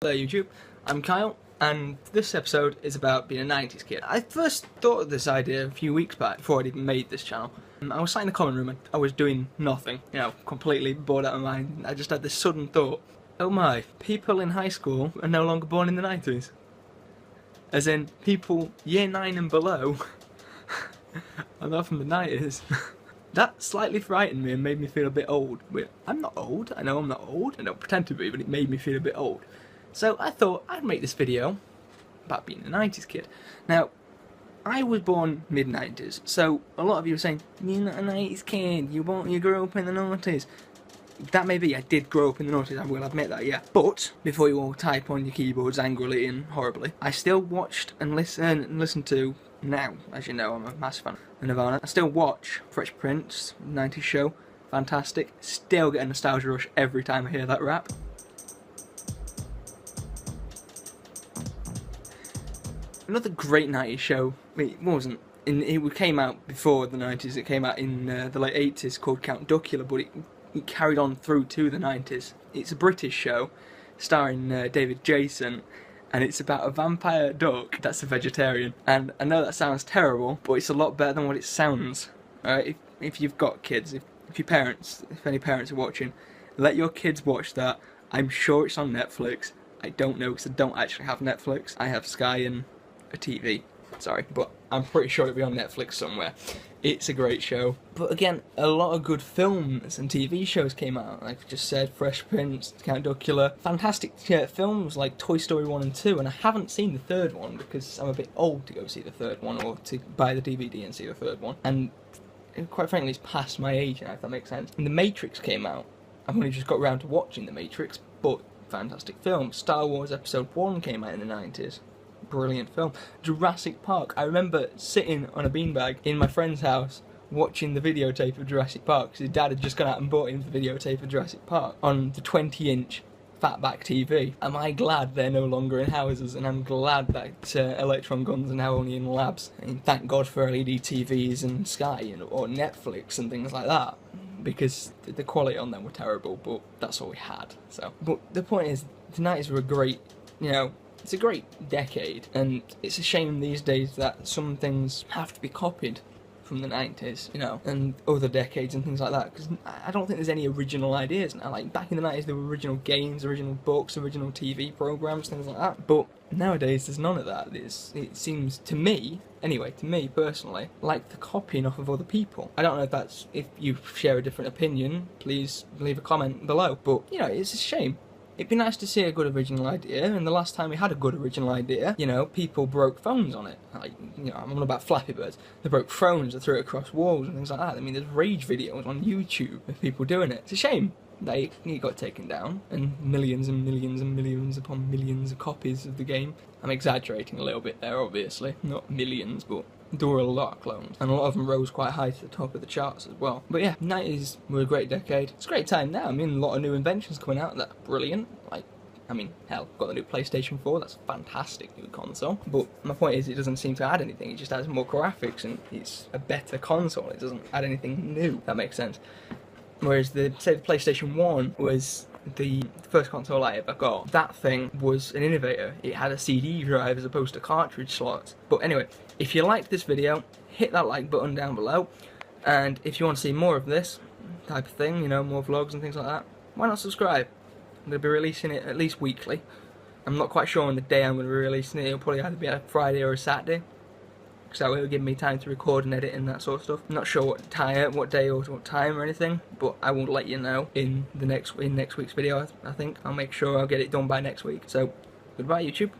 Hello YouTube, I'm Kyle, and this episode is about being a 90s kid. I first thought of this idea a few weeks back, before I'd even made this channel. I was sat in the common room and I was doing nothing, completely bored out of my mind. I just had this sudden thought, oh my, people in high school are no longer born in the 90s. As in, people year 9 and below are not from the 90s. That slightly frightened me and made me feel a bit old. I'm not old, I know I'm not old, I don't pretend to be, but it made me feel a bit old. So I thought I'd make this video about being a 90s kid. Now, I was born mid-90s, so a lot of you are saying, you're not a 90s kid, you grew up in the 90s. That may be, I did grow up in the 90s, I will admit that, yeah. But, before you all type on your keyboards angrily and horribly, I still watched and listen to, now, as you know, I'm a massive fan of Nirvana. I still watch Fresh Prince, 90s show, fantastic. Still get a nostalgia rush every time I hear that rap. Another great 90s show, it wasn't, it came out before the 90s, it came out in the late 80s called Count Duckula, but it carried on through to the 90s. It's a British show, starring David Jason, and it's about a vampire duck that's a vegetarian. And I know that sounds terrible, but it's a lot better than what it sounds. Alright, if you've got kids, if any parents are watching, let your kids watch that. I'm sure it's on Netflix. I don't know, because I don't actually have Netflix. I have Sky and a TV, sorry, but I'm pretty sure it'll be on Netflix somewhere. It's a great show. But again, a lot of good films and TV shows came out. Like I just said, Fresh Prince, Count Duckula. Fantastic films like Toy Story 1 and 2, and I haven't seen the third one because I'm a bit old to go see the third one, or to buy the DVD and see the third one. And quite frankly, it's past my age now, if that makes sense. And The Matrix came out. I've only just got around to watching The Matrix, but fantastic film. Star Wars Episode 1 came out in the 90s. Brilliant film. Jurassic Park. I remember sitting on a beanbag in my friend's house watching the videotape of Jurassic Park because his dad had just gone out and bought him the videotape of Jurassic Park on the 20-inch fatback TV. Am I glad they're no longer in houses, and I'm glad that electron guns are now only in labs. And thank God for LED TVs and Sky or Netflix and things like that, because the quality on them were terrible, but that's all we had. So, but the point is, the 90s were a great, it's a great decade, and it's a shame these days that some things have to be copied from the 90s, and other decades and things like that, because I don't think there's any original ideas now. Like, back in the 90s there were original games, original books, original TV programs, things like that, but nowadays there's none of that. It seems to me, anyway, to me personally, like the copying off of other people. I don't know if you share a different opinion, please leave a comment below, but, it's a shame. It'd be nice to see a good original idea, and the last time we had a good original idea, people broke phones on it. Like, I'm on about Flappy Birds. They broke phones, they threw it across walls and things like that. I mean, there's rage videos on YouTube of people doing it. It's a shame that it got taken down, and millions and millions and millions upon millions of copies of the game. I'm exaggerating a little bit there, obviously. Not millions, but there were a lot of clones, and a lot of them rose quite high to the top of the charts as well. But yeah, 90s were a great decade. It's a great time now. I mean, a lot of new inventions coming out that are brilliant. Like, hell, got the new PlayStation 4, that's a fantastic new console. But my point is, it doesn't seem to add anything, it just adds more graphics, and it's a better console. It doesn't add anything new, if that makes sense. Whereas the PlayStation 1 was the first console I ever got. That thing was an innovator. It had a CD drive as opposed to cartridge slots. But anyway, if you liked this video, hit that like button down below. And if you want to see more of this type of thing, more vlogs and things like that, why not subscribe? I'm going to be releasing it at least weekly. I'm not quite sure on the day I'm going to be releasing it. It'll probably either be a Friday or a Saturday, so it'll give me time to record and edit and that sort of stuff. I'm not sure what day or what time or anything, but I will let you know in next week's video. I think I'll make sure I'll get it done by next week. So goodbye YouTube.